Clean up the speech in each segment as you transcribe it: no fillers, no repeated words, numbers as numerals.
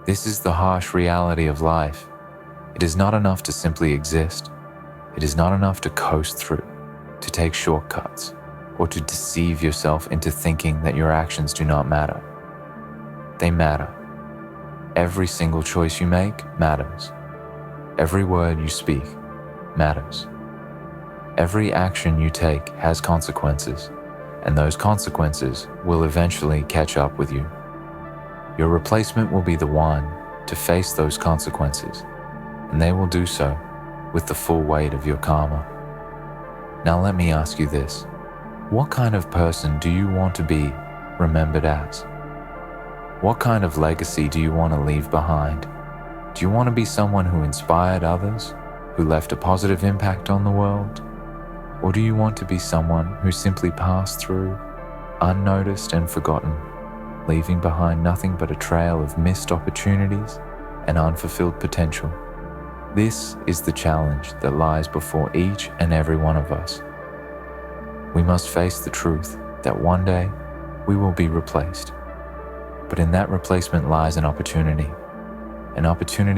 This is the harsh reality of life. It is not enough to simply exist. It is not enough to coast through, to take shortcuts, or to deceive yourself into thinking that your actions do not matter. They matter. Every single choice you make matters. Every word you speak matters. Every action you take has consequences, and those consequences will eventually catch up with you. Your replacement will be the one to face those consequences, and they will do so with the full weight of your karma. Now let me ask you this. What kind of person do you want to be remembered as? What kind of legacy do you want to leave behind? Do you want to be someone who inspired others, who left a positive impact on the world? Or do you want to be someone who simply passed through, unnoticed and forgotten, leaving behind nothing but a trail of missed opportunities and unfulfilled potential? This is the challenge that lies before each and every one of us. We must face the truth that one day we will be replaced. But in that replacement lies an opportunity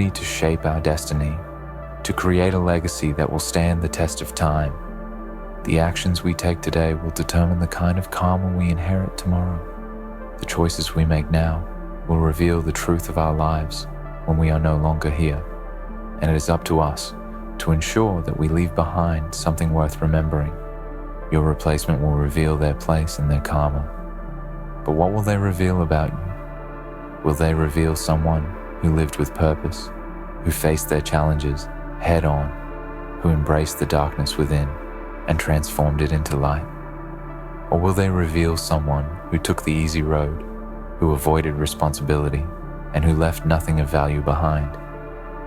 to shape our destiny, to create a legacy that will stand the test of time. The actions we take today will determine the kind of karma we inherit tomorrow. The choices we make now will reveal the truth of our lives when we are no longer here. And it is up to us to ensure that we leave behind something worth remembering. Your replacement will reveal their place in their karma. But what will they reveal about you? Will they reveal someone who lived with purpose, who faced their challenges head on, who embraced the darkness within and transformed it into light? Or will they reveal someone who took the easy road, who avoided responsibility, and who left nothing of value behind?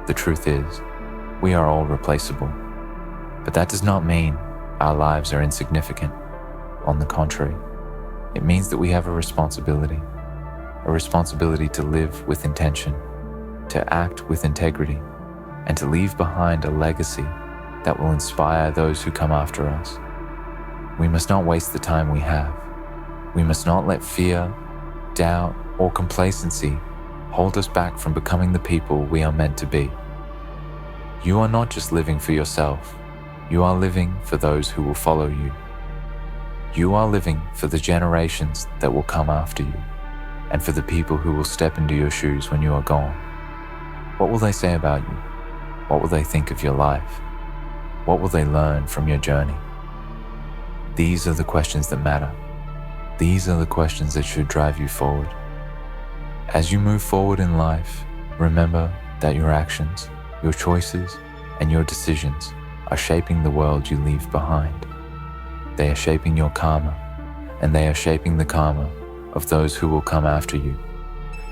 The truth is, we are all replaceable. But that does not mean our lives are insignificant. On the contrary, it means that we have a responsibility to live with intention, to act with integrity, and to leave behind a legacy that will inspire those who come after us. We must not waste the time we have. We must not let fear, doubt, or complacency hold us back from becoming the people we are meant to be. You are not just living for yourself, you are living for those who will follow you. You are living for the generations that will come after you, and for the people who will step into your shoes when you are gone. What will they say about you? What will they think of your life? What will they learn from your journey? These are the questions that matter. These are the questions that should drive you forward. As you move forward in life, remember that your actions, your choices, and your decisions are shaping the world you leave behind. They are shaping your karma, and they are shaping the karma of those who will come after you.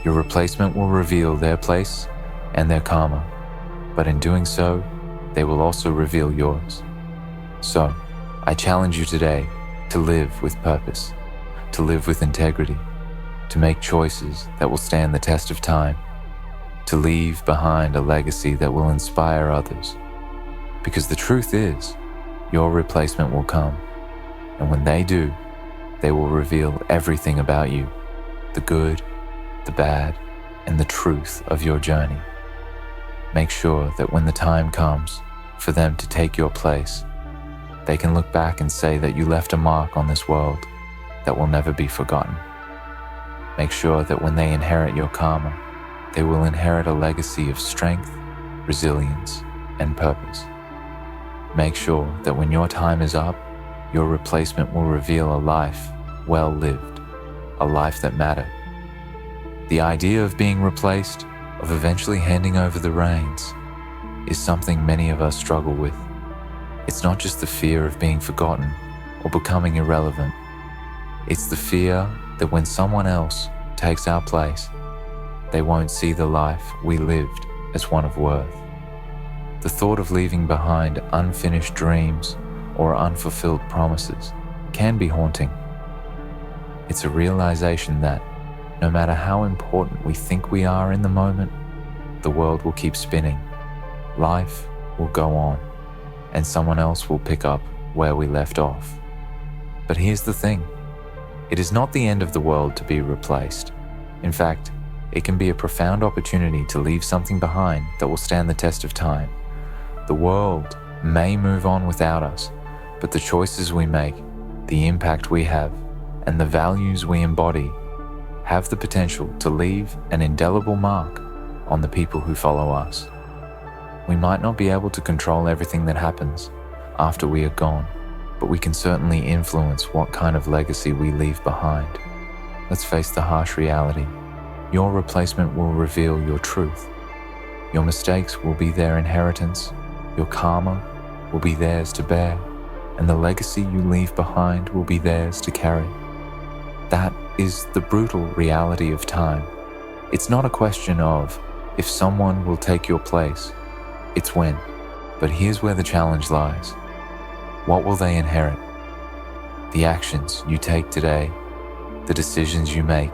Your replacement will reveal their place and their karma, but in doing so, they will also reveal yours. So, I challenge you today to live with purpose, to live with integrity, to make choices that will stand the test of time, to leave behind a legacy that will inspire others. Because the truth is, your replacement will come, and when they do, they will reveal everything about you, the good, the bad, and the truth of your journey. Make sure that when the time comes for them to take your place, they can look back and say that you left a mark on this world that will never be forgotten. Make sure that when they inherit your karma, they will inherit a legacy of strength, resilience, and purpose. Make sure that when your time is up, your replacement will reveal a life well lived, a life that mattered. The idea of being replaced, of eventually handing over the reins, is something many of us struggle with. It's not just the fear of being forgotten or becoming irrelevant. It's the fear that when someone else takes our place, they won't see the life we lived as one of worth. The thought of leaving behind unfinished dreams or unfulfilled promises can be haunting. It's a realization that no matter how important we think we are in the moment, the world will keep spinning, life will go on, and someone else will pick up where we left off. But here's the thing, it is not the end of the world to be replaced. In fact, It can be a profound opportunity to leave something behind that will stand the test of time. The world may move on without us, but the choices we make, the impact we have, and the values we embody have the potential to leave an indelible mark on the people who follow us. We might not be able to control everything that happens after we are gone, but we can certainly influence what kind of legacy we leave behind. Let's face the harsh reality. Your replacement will reveal your truth. Your mistakes will be their inheritance, your karma will be theirs to bear, and the legacy you leave behind will be theirs to carry. That is the brutal reality of time. It's not a question of if someone will take your place, it's when. But here's where the challenge lies. What will they inherit? The actions you take today, the decisions you make,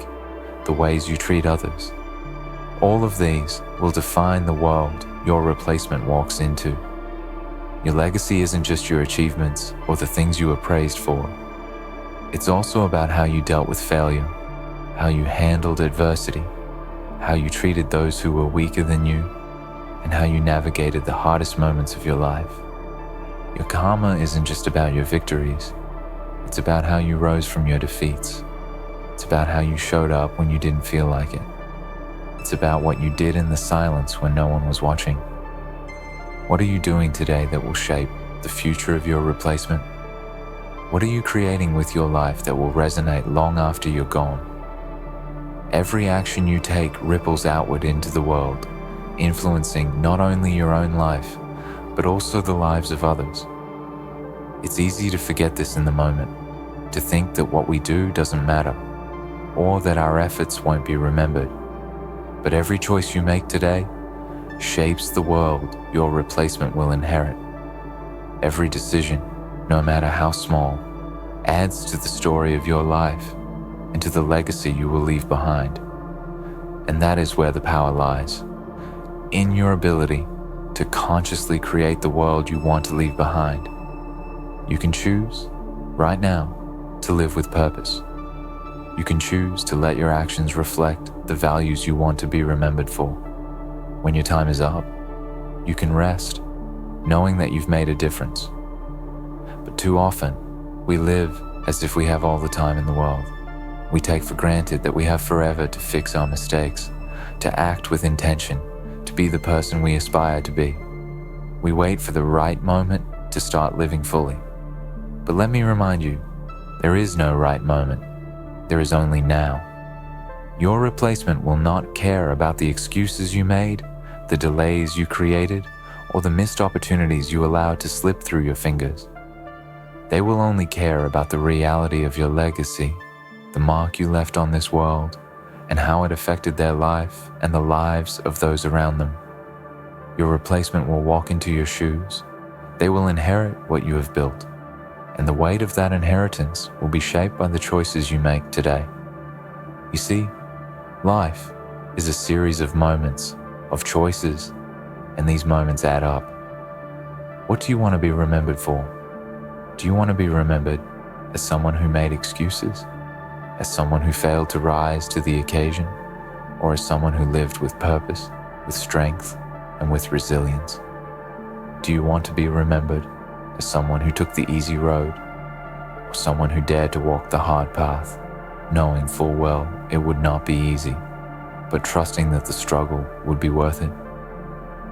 the ways you treat others. All of these will define the world your replacement walks into. Your legacy isn't just your achievements or the things you were praised for. It's also about how you dealt with failure, how you handled adversity, how you treated those who were weaker than you, and how you navigated the hardest moments of your life. Your karma isn't just about your victories. It's about how you rose from your defeats. It's about how you showed up when you didn't feel like it. It's about what you did in the silence when no one was watching. What are you doing today that will shape the future of your replacement? What are you creating with your life that will resonate long after you're gone? Every action you take ripples outward into the world, influencing not only your own life, but also the lives of others. It's easy to forget this in the moment, to think that what we do doesn't matter, or that our efforts won't be remembered. But every choice you make today shapes the world your replacement will inherit. Every decision, no matter how small, adds to the story of your life and to the legacy you will leave behind. And that is where the power lies, in your ability to consciously create the world you want to leave behind. You can choose, right now, to live with purpose. You can choose to let your actions reflect the values you want to be remembered for. When your time is up, you can rest, knowing that you've made a difference. But too often, we live as if we have all the time in the world. We take for granted that we have forever to fix our mistakes, to act with intention, to be the person we aspire to be. We wait for the right moment to start living fully. But let me remind you, there is no right moment. There is only now. Your replacement will not care about the excuses you made, the delays you created, or the missed opportunities you allowed to slip through your fingers. They will only care about the reality of your legacy, the mark you left on this world, and how it affected their life and the lives of those around them. Your replacement will walk into your shoes. They will inherit what you have built, and the weight of that inheritance will be shaped by the choices you make today. You see, life is a series of moments, of choices, and these moments add up. What do you want to be remembered for? Do you want to be remembered as someone who made excuses? As someone who failed to rise to the occasion? Or as someone who lived with purpose, with strength, and with resilience? Do you want to be remembered as someone who took the easy road, or someone who dared to walk the hard path, knowing full well it would not be easy, but trusting that the struggle would be worth it?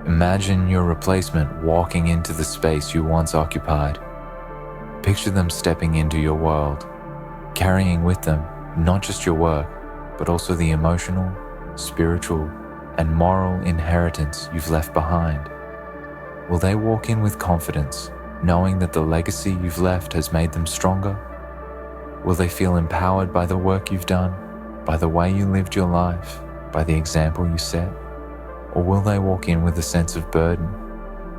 Imagine your replacement walking into the space you once occupied. Picture them stepping into your world, carrying with them not just your work, but also the emotional, spiritual, and moral inheritance you've left behind. Will they walk in with confidence, knowing that the legacy you've left has made them stronger? Will they feel empowered by the work you've done, by the way you lived your life, by the example you set? Or will they walk in with a sense of burden,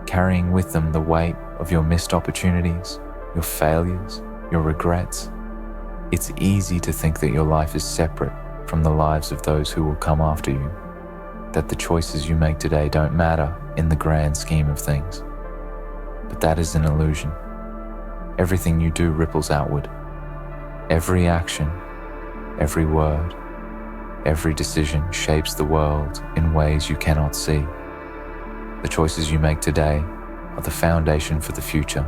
carrying with them the weight of your missed opportunities, your failures, your regrets? It's easy to think that your life is separate from the lives of those who will come after you, that the choices you make today don't matter in the grand scheme of things. But that is an illusion. Everything you do ripples outward. Every action, every word, Every decision shapes the world in ways you cannot see. The choices you make today are the foundation for the future,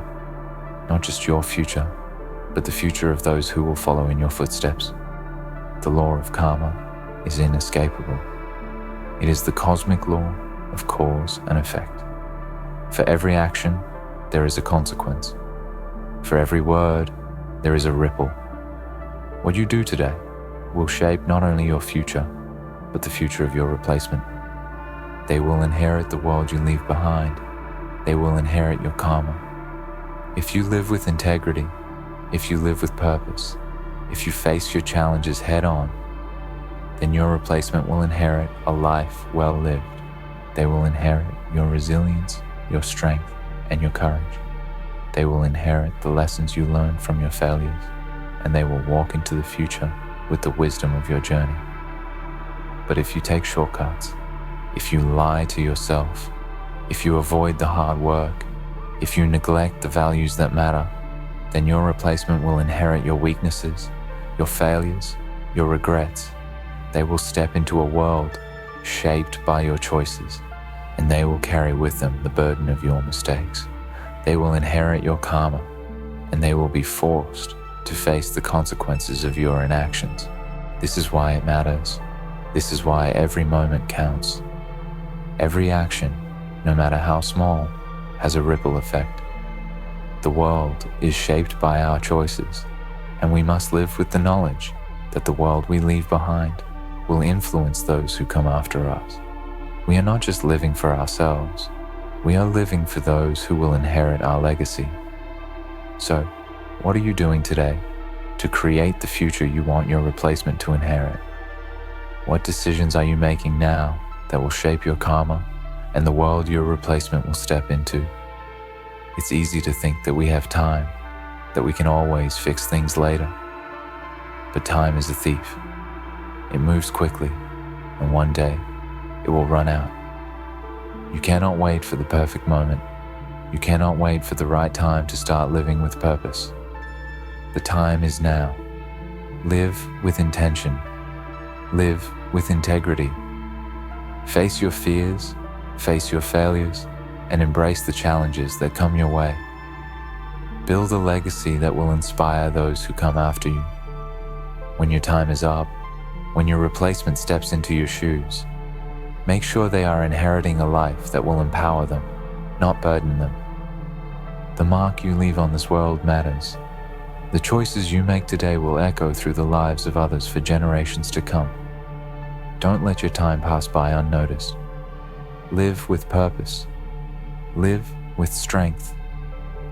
not just your future, but the future of those who will follow in your footsteps. The law of karma is inescapable. It is the cosmic law of cause and effect. For every action, there is a consequence. For every word, there is a ripple. What you do today will shape not only your future, but the future of your replacement. They will inherit the world you leave behind. They will inherit your karma. If you live with integrity, if you live with purpose, if you face your challenges head on, then your replacement will inherit a life well lived. They will inherit your resilience, your strength, and your courage. They will inherit the lessons you learned from your failures, and they will walk into the future with the wisdom of your journey. But if you take shortcuts, if you lie to yourself, if you avoid the hard work, if you neglect the values that matter, then your replacement will inherit your weaknesses, your failures, your regrets. They will step into a world shaped by your choices, and they will carry with them the burden of your mistakes. They will inherit your karma, and they will be forced to face the consequences of your inactions. This is why it matters. This is why every moment counts. Every action, no matter how small, has a ripple effect. The world is shaped by our choices, and we must live with the knowledge that the world we leave behind will influence those who come after us. We are not just living for ourselves, we are living for those who will inherit our legacy. So, what are you doing today to create the future you want your replacement to inherit? What decisions are you making now that will shape your karma and the world your replacement will step into? It's easy to think that we have time, that we can always fix things later. But time is a thief. It moves quickly, and one day it will run out. You cannot wait for the perfect moment. You cannot wait for the right time to start living with purpose. The time is now. Live with intention. Live with integrity. Face your fears, face your failures, and embrace the challenges that come your way. Build a legacy that will inspire those who come after you. When your time is up, when your replacement steps into your shoes, make sure they are inheriting a life that will empower them, not burden them. The mark you leave on this world matters. The choices you make today will echo through the lives of others for generations to come. Don't let your time pass by unnoticed. Live with purpose. Live with strength.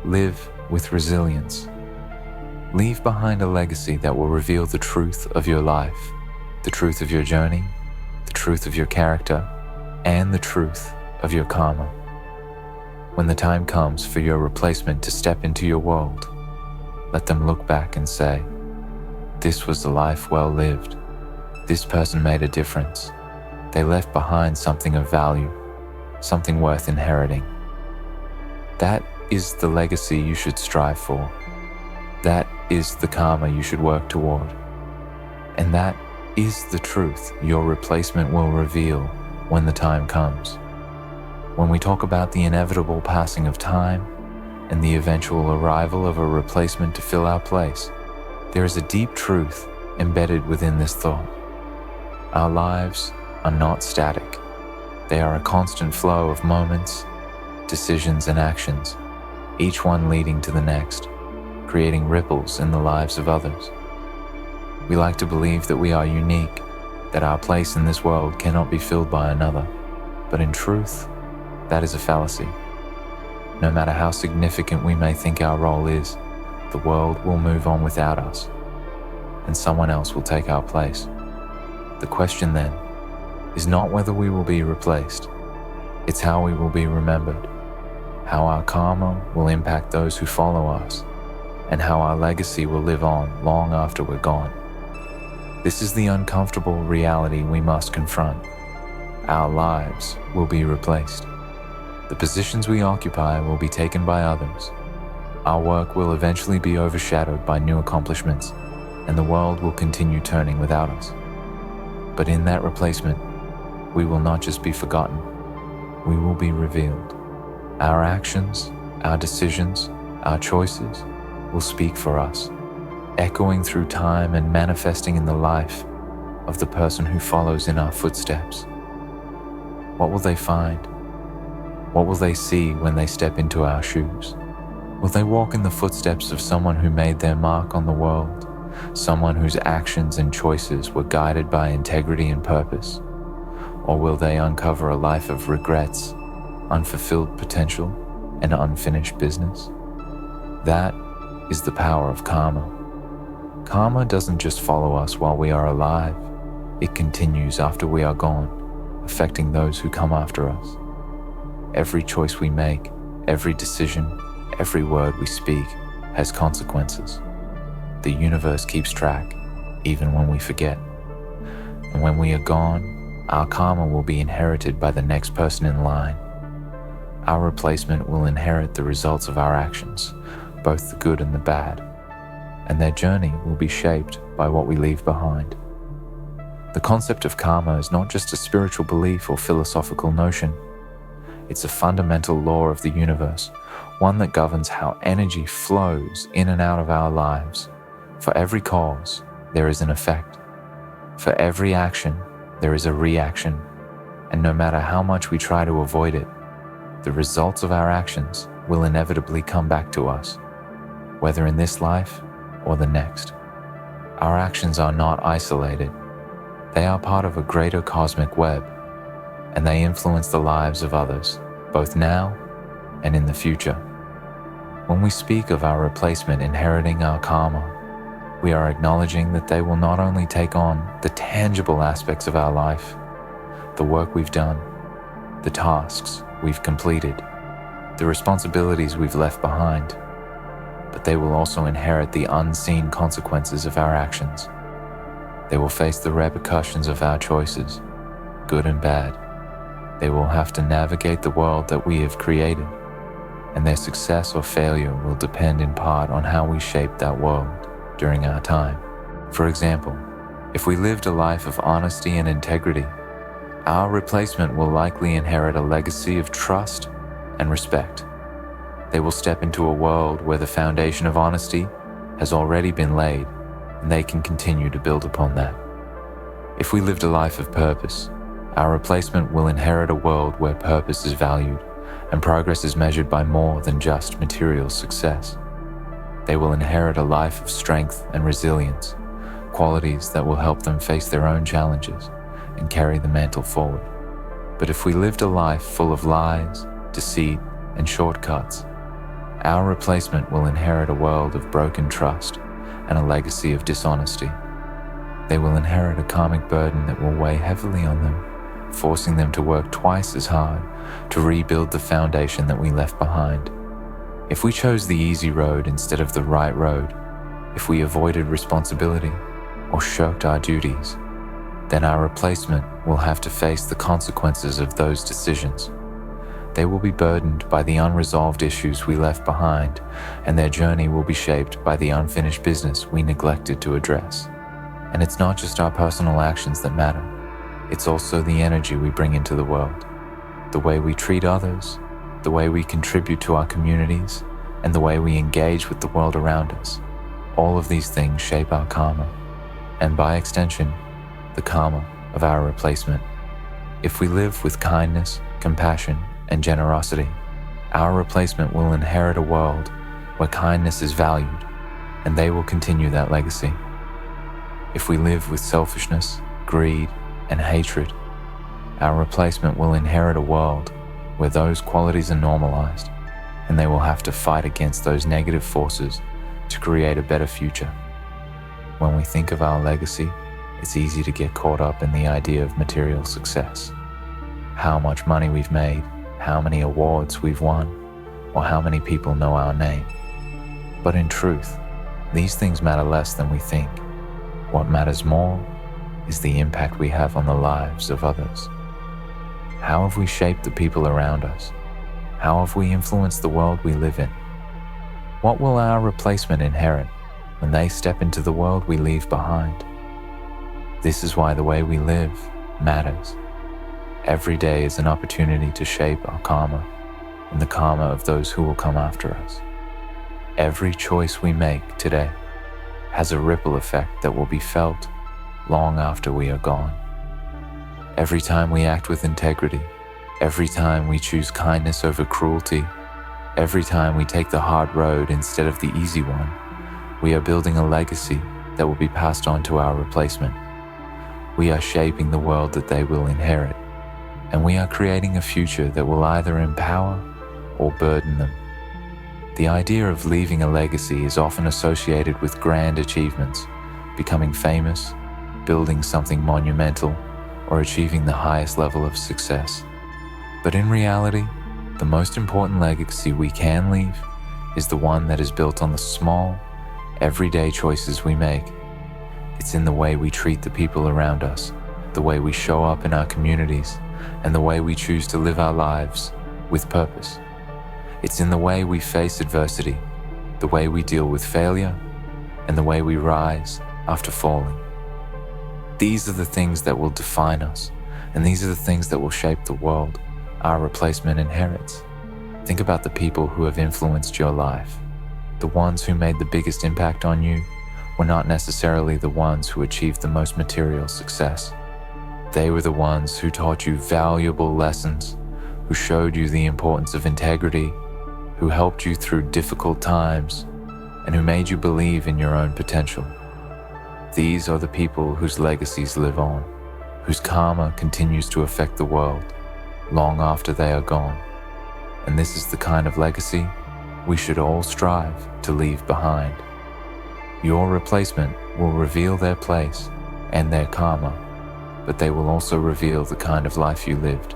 Live with resilience. Leave behind a legacy that will reveal the truth of your life, the truth of your journey, the truth of your character, and the truth of your karma. When the time comes for your replacement to step into your world, let them look back and say, "This was a life well lived. This person made a difference. They left behind something of value, something worth inheriting." That is the legacy you should strive for. That is the karma you should work toward. And that is the truth your replacement will reveal when the time comes. When we talk about the inevitable passing of time and the eventual arrival of a replacement to fill our place, there is a deep truth embedded within this thought. Our lives are not static. They are a constant flow of moments, decisions, and actions, each one leading to the next, creating ripples in the lives of others. We like to believe that we are unique, that our place in this world cannot be filled by another, but in truth, that is a fallacy. No matter how significant we may think our role is, the world will move on without us, and someone else will take our place. The question then is not whether we will be replaced, it's how we will be remembered, how our karma will impact those who follow us, and how our legacy will live on long after we're gone. This is the uncomfortable reality we must confront. Our lives will be replaced. The positions we occupy will be taken by others. Our work will eventually be overshadowed by new accomplishments, and the world will continue turning without us. But in that replacement, we will not just be forgotten, we will be revealed. Our actions, our decisions, our choices will speak for us, echoing through time and manifesting in the life of the person who follows in our footsteps. What will they find? What will they see when they step into our shoes? Will they walk in the footsteps of someone who made their mark on the world, someone whose actions and choices were guided by integrity and purpose? Or will they uncover a life of regrets, unfulfilled potential, and unfinished business? That is the power of karma. Karma doesn't just follow us while we are alive, it continues after we are gone, affecting those who come after us. Every choice we make, every decision, every word we speak has consequences. The universe keeps track, even when we forget. And when we are gone, our karma will be inherited by the next person in line. Our replacement will inherit the results of our actions, both the good and the bad, and their journey will be shaped by what we leave behind. The concept of karma is not just a spiritual belief or philosophical notion. It's a fundamental law of the universe, one that governs how energy flows in and out of our lives. For every cause, there is an effect. For every action, there is a reaction. And no matter how much we try to avoid it, the results of our actions will inevitably come back to us, whether in this life or the next. Our actions are not isolated. They are part of a greater cosmic web, and they influence the lives of others, both now and in the future. When we speak of our replacement inheriting our karma, we are acknowledging that they will not only take on the tangible aspects of our life, the work we've done, the tasks we've completed, the responsibilities we've left behind, but they will also inherit the unseen consequences of our actions. They will face the repercussions of our choices, good and bad. They will have to navigate the world that we have created, and their success or failure will depend in part on how we shape that world during our time. For example, if we lived a life of honesty and integrity, our replacement will likely inherit a legacy of trust and respect. They will step into a world where the foundation of honesty has already been laid, and they can continue to build upon that. If we lived a life of purpose, our replacement will inherit a world where purpose is valued and progress is measured by more than just material success. They will inherit a life of strength and resilience, qualities that will help them face their own challenges and carry the mantle forward. But if we lived a life full of lies, deceit, and shortcuts, our replacement will inherit a world of broken trust and a legacy of dishonesty. They will inherit a karmic burden that will weigh heavily on them, forcing them to work twice as hard to rebuild the foundation that we left behind. If we chose the easy road instead of the right road, if we avoided responsibility or shirked our duties, then our replacement will have to face the consequences of those decisions. They will be burdened by the unresolved issues we left behind, and their journey will be shaped by the unfinished business we neglected to address. And it's not just our personal actions that matter. It's also the energy we bring into the world, the way we treat others, the way we contribute to our communities, and the way we engage with the world around us. All of these things shape our karma, and by extension, the karma of our replacement. If we live with kindness, compassion, and generosity, our replacement will inherit a world where kindness is valued, and they will continue that legacy. If we live with selfishness, greed, and hatred, our replacement will inherit a world where those qualities are normalized, and they will have to fight against those negative forces to create a better future. When we think of our legacy, it's easy to get caught up in the idea of material success. How much money we've made, how many awards we've won, or how many people know our name. But in truth, these things matter less than we think. What matters more is the impact we have on the lives of others. How have we shaped the people around us? How have we influenced the world we live in? What will our replacement inherit when they step into the world we leave behind? This is why the way we live matters. Every day is an opportunity to shape our karma and the karma of those who will come after us. Every choice we make today has a ripple effect that will be felt long after we are gone. Every time we act with integrity, every time we choose kindness over cruelty, every time we take the hard road instead of the easy one, we are building a legacy that will be passed on to our replacement. We are shaping the world that they will inherit, and we are creating a future that will either empower or burden them. The idea of leaving a legacy is often associated with grand achievements, becoming famous, building something monumental, or achieving the highest level of success. But in reality, the most important legacy we can leave is the one that is built on the small, everyday choices we make. It's in the way we treat the people around us, the way we show up in our communities, and the way we choose to live our lives with purpose. It's in the way we face adversity, the way we deal with failure, and the way we rise after falling. These are the things that will define us, and these are the things that will shape the world our replacement inherits. Think about the people who have influenced your life. The ones who made the biggest impact on you were not necessarily the ones who achieved the most material success. They were the ones who taught you valuable lessons, who showed you the importance of integrity, who helped you through difficult times, and who made you believe in your own potential. These are the people whose legacies live on, whose karma continues to affect the world long after they are gone. And this is the kind of legacy we should all strive to leave behind. Your replacement will reveal their place and their karma, but they will also reveal the kind of life you lived.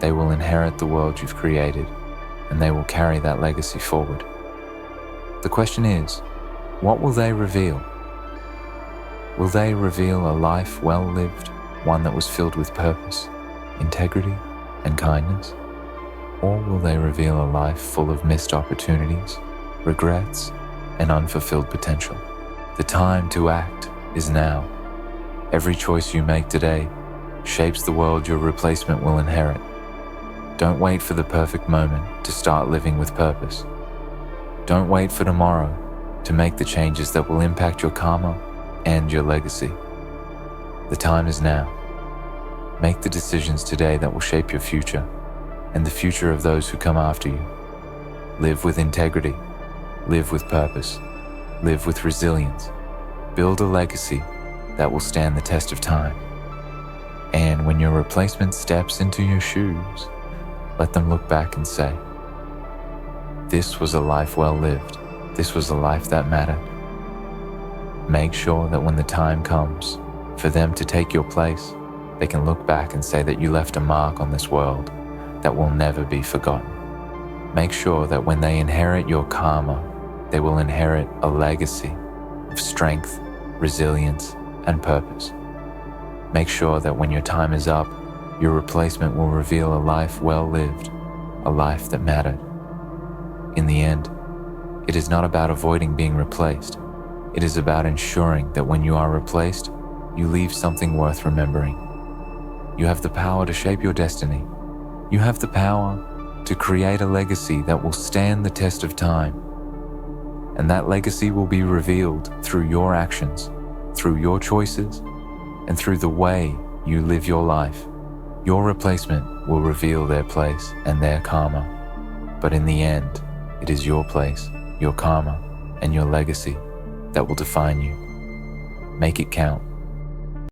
They will inherit the world you've created, and they will carry that legacy forward. The question is, what will they reveal? Will they reveal a life well lived, one that was filled with purpose, integrity, and kindness? Or will they reveal a life full of missed opportunities, regrets, and unfulfilled potential? The time to act is now. Every choice you make today shapes the world your replacement will inherit. Don't wait for the perfect moment to start living with purpose. Don't wait for tomorrow to make the changes that will impact your karma and your legacy. The time is now. Make the decisions today that will shape your future and the future of those who come after you. Live with integrity. Live with purpose. Live with resilience. Build a legacy that will stand the test of time. And when your replacement steps into your shoes, let them look back and say, "This was a life well lived. This was a life that mattered." Make sure that when the time comes for them to take your place, they can look back and say that you left a mark on this world that will never be forgotten. Make sure that when they inherit your karma, they will inherit a legacy of strength, resilience, and purpose. Make sure that when your time is up, your replacement will reveal a life well lived, a life that mattered. In the end, it is not about avoiding being replaced. It is about ensuring that when you are replaced, you leave something worth remembering. You have the power to shape your destiny. You have the power to create a legacy that will stand the test of time. And that legacy will be revealed through your actions, through your choices, and through the way you live your life. Your replacement will reveal their place and their karma. But in the end, it is your place, your karma, and your legacy that will define you. Make it count.